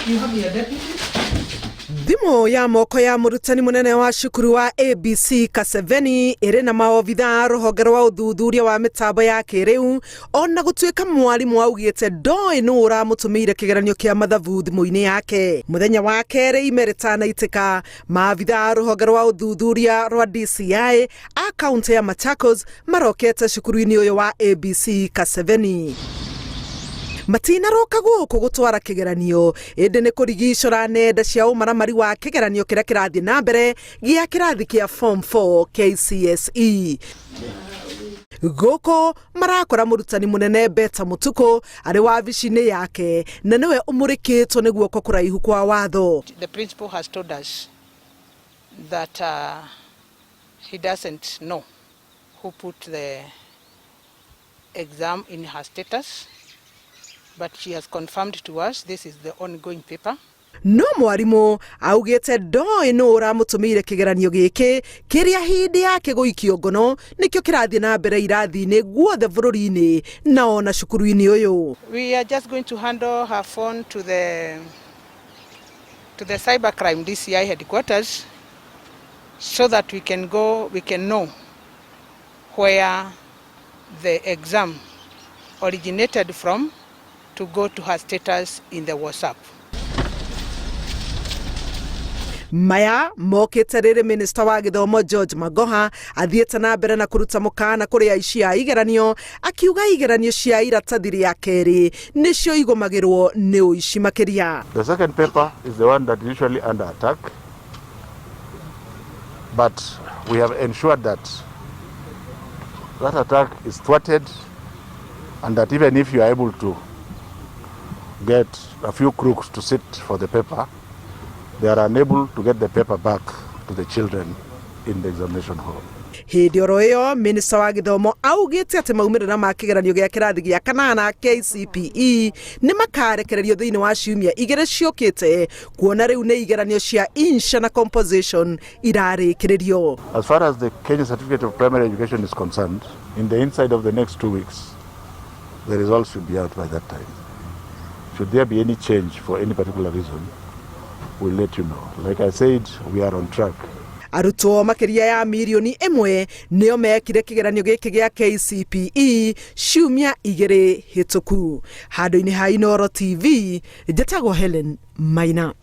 You have your deputy. Thimo ya moko ya murutani munene wa cukuru wa ABC Kaseveni iri na maobitha ruhonge rwa uthuthuria wa mitambo ya kiriu ona gutuika mwarimu augite ndoi nu uramutumire kigeranio kia mathabu thimu-ini yake. Muthenya wa keri imeretana itika maabitha ruhonge rwa uthuthuria rwa DCI a kaunti ya Machakos marokete cukuru-ini uyu wa ABC Kaseveni. Matina roka guku gutwara kigeranio indi ni kurigicura nenda cia umaramari wa kigeranio kiria kirathi na mbere gia kirathi kia form 4 KCSE. Goko marakora murutani munene Beta Mutuko ari wabici-ini yake na niwe umurikitwo niguo ko kuraihu kwa watho. The principal has told us that he doesn't know who put the exam in her status. But she has confirmed to us this is the ongoing paper. No mwarimu augite ndoi nu uramutumire kigeranio giki kiria hindi yake gũikio ngono nikio kirathi na mbere irathi-ini guothe bururi-ini na ona cukuru-ini uyu. We are just going to handle her phone to the cybercrime DCI headquarters so that we can know where the exam originated from to go to her status in the WhatsApp. Maya mokite riri Minister wa Githomo George Magoha athiete na mbere na kuruta mukana kuri aici a igeranio akiuga igeranio cia iratathi ria keri nicio igomagirwo ni uici makiria. The second paper is the one that is usually under attack, but we have ensured that attack is thwarted and that even if you are able to get a few crooks to sit for the paper, they are unable to get the paper back to the children in the examination hall. Hindi oro iyo Minister wa Githomo augite ati maumirira ma kigeranio gia kirathi gia kanana KCPE ni makarekererio thiini wa ciumia igere ciokite kuona riu ni igeranio cia insha na composition irarikiririo. As far as the Kenya Certificate of Primary Education is concerned, in the inside of the next 2 weeks, the results should be out by that time. Should there be any change for any particular reason, we'll let you know. Like I said, we are on track. Arutwo makiria ya milioni 1 nio mekire kigeranio giki gia KCPE ciumia igere hituku. Handu-ini ha Inooro TV, njĩtagwo Helen Maina.